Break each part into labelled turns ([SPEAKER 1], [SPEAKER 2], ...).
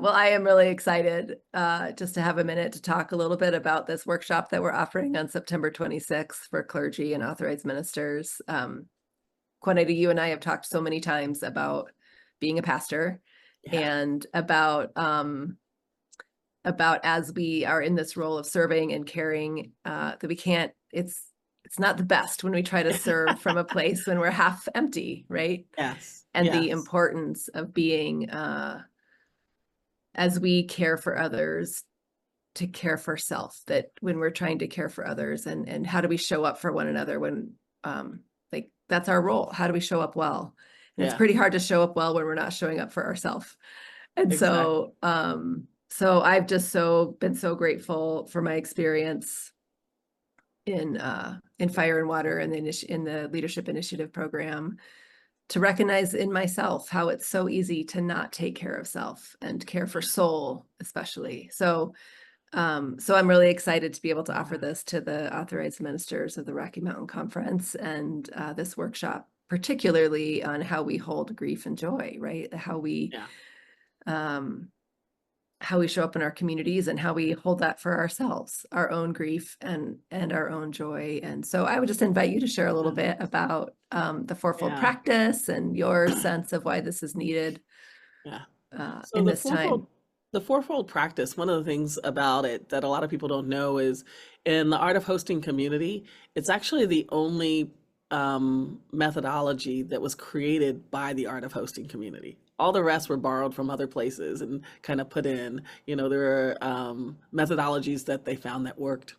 [SPEAKER 1] Well, I am really excited just to have a minute to talk a little bit about this workshop that we're offering on September 26th for clergy and authorized ministers. Quanita, you and I have talked so many times about being a pastor
[SPEAKER 2] Yeah.
[SPEAKER 1] and about as we are in this role of serving and caring, that we can't, it's not the best when we try to serve from a place when we're half empty, right?
[SPEAKER 2] Yes.
[SPEAKER 1] And the
[SPEAKER 2] Yes.
[SPEAKER 1] importance of being, as we care for others, to care for self, that when we're trying to care for others, and how do we show up for one another when, like, that's our role. How do we show up well? And it's
[SPEAKER 2] Yeah.
[SPEAKER 1] pretty hard to show up well when we're not showing up for ourselves. And
[SPEAKER 2] Exactly.
[SPEAKER 1] so I've just been so grateful for my experience in Fire and Water and in the Leadership Initiative program, to recognize in myself how it's so easy to not take care of self and care for soul, especially. So I'm really excited to be able to offer this to the authorized ministers of the Rocky Mountain Conference, and this workshop, particularly on how we hold grief and joy, right?
[SPEAKER 2] Yeah.
[SPEAKER 1] Um, how we show up in our communities and how we hold that for ourselves, our own grief and our own joy. And so I would just invite you to share a little
[SPEAKER 2] Yeah.
[SPEAKER 1] bit about the Fourfold
[SPEAKER 2] Yeah.
[SPEAKER 1] practice and your sense of why this is needed
[SPEAKER 2] Yeah. So
[SPEAKER 1] in this time.
[SPEAKER 2] the fourfold practice, one of the things about it that a lot of people don't know is in the art of hosting community, it's actually the only methodology that was created by the art of hosting community. All the rest were borrowed from other places and kind of put in, there are methodologies that they found that worked.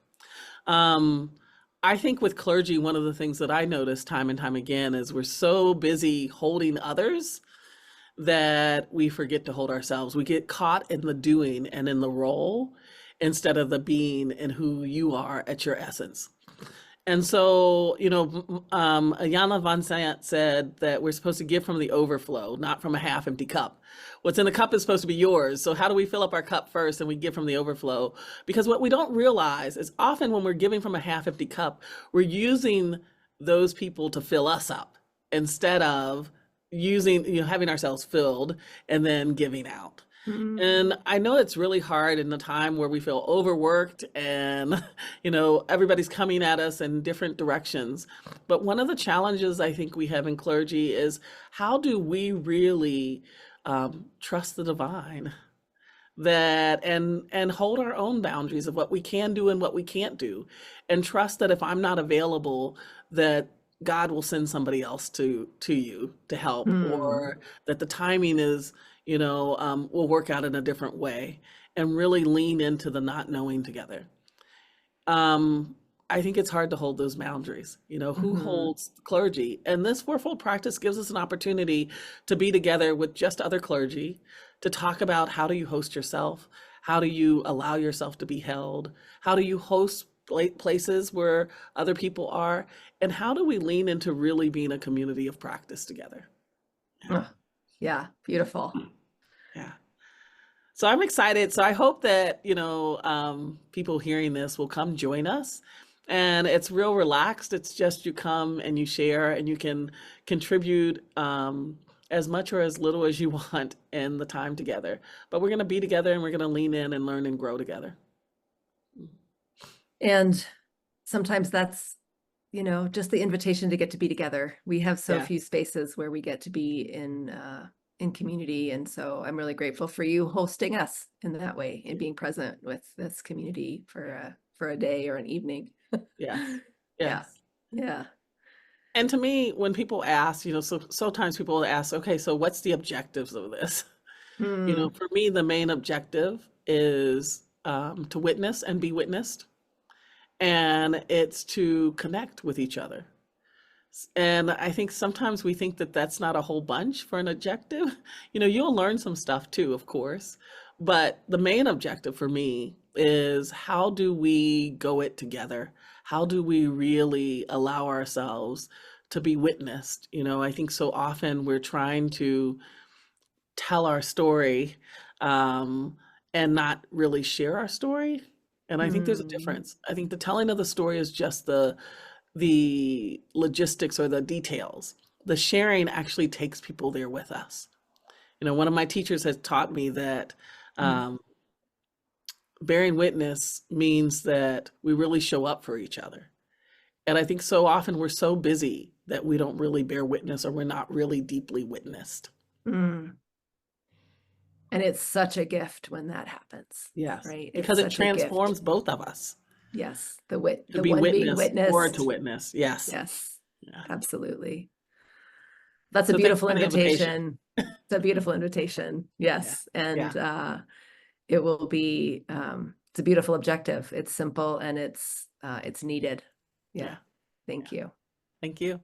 [SPEAKER 2] Um, I think with clergy, one of the things that I notice time and time again is we're so busy holding others that we forget to hold ourselves. We get caught in the doing and in the role instead of the being and who you are at your essence. And so, Ayanna Van Sant said that we're supposed to give from the overflow, not from a half empty cup. What's in the cup is supposed to be yours. So how do we fill up our cup first and we give from the overflow? Because what we don't realize is often when we're giving from a half empty cup, we're using those people to fill us up instead of having ourselves filled and then giving out.
[SPEAKER 1] Mm,
[SPEAKER 2] And I know it's really hard in the time where we feel overworked and, everybody's coming at us in different directions. But one of the challenges I think we have in clergy is how do we really trust the divine? That and hold our own boundaries of what we can do and what we can't do, and trust that if I'm not available, that God will send somebody else to you to help,
[SPEAKER 1] mm,
[SPEAKER 2] or that the timing is, will work out in a different way, and really lean into the not knowing together. Um, I think it's hard to hold those boundaries. Who
[SPEAKER 1] mhm,
[SPEAKER 2] holds clergy? And this fourfold practice gives us an opportunity to be together with just other clergy, to talk about how do you host yourself? How do you allow yourself to be held? How do you host places where other people are? And how do we lean into really being a community of practice together? Yeah.
[SPEAKER 1] oh, yeah, beautiful.
[SPEAKER 2] Yeah. So I'm excited. So I hope that, people hearing this will come join us. And it's real relaxed. It's just you come and you share and you can contribute as much or as little as you want in the time together. But we're going to be together and we're going to lean in and learn and grow together.
[SPEAKER 1] And sometimes that's, just the invitation to get to be together. We have so
[SPEAKER 2] Yeah.
[SPEAKER 1] few spaces where we get to be in community. And so I'm really grateful for you hosting us in that way and being present with this community for a day or an evening.
[SPEAKER 2] Yes.
[SPEAKER 1] Yeah.
[SPEAKER 2] Yes.
[SPEAKER 1] Yeah.
[SPEAKER 2] And to me, when people ask, so sometimes people ask, okay, so what's the objectives of this?
[SPEAKER 1] Mm,
[SPEAKER 2] For me, the main objective is to witness and be witnessed, and it's to connect with each other. And I think sometimes we think that that's not a whole bunch for an objective. You'll learn some stuff too, of course, but the main objective for me is how do we go it together? How do we really allow ourselves to be witnessed? I think so often we're trying to tell our story um, and not really share our story. And I think there's a
[SPEAKER 1] mm,
[SPEAKER 2] difference. I think the telling of the story is just the logistics or the details. The sharing actually takes people there with us. One of my teachers has taught me that
[SPEAKER 1] Mm.
[SPEAKER 2] Um, Bearing witness means that we really show up for each other. And I think so often we're so busy that we don't really bear witness, or we're not really deeply witnessed.
[SPEAKER 1] Mm. And it's such a gift when that happens,
[SPEAKER 2] Yes,
[SPEAKER 1] right? It's
[SPEAKER 2] because it
[SPEAKER 1] such a gift.
[SPEAKER 2] transforms both of us
[SPEAKER 1] Yes,
[SPEAKER 2] to
[SPEAKER 1] the
[SPEAKER 2] be
[SPEAKER 1] one being
[SPEAKER 2] witnessed or to
[SPEAKER 1] witnessed.
[SPEAKER 2] witness. Yes.
[SPEAKER 1] Yes,
[SPEAKER 2] Yeah.
[SPEAKER 1] absolutely. That's a
[SPEAKER 2] So thank you
[SPEAKER 1] beautiful
[SPEAKER 2] for the invitation.
[SPEAKER 1] invitation. It's a beautiful invitation.
[SPEAKER 2] Yeah.
[SPEAKER 1] Yes,
[SPEAKER 2] Yeah.
[SPEAKER 1] and it will be. It's a beautiful objective. It's simple and it's needed. Yeah.
[SPEAKER 2] Yeah.
[SPEAKER 1] Thank
[SPEAKER 2] Yeah.
[SPEAKER 1] you.
[SPEAKER 2] Thank you.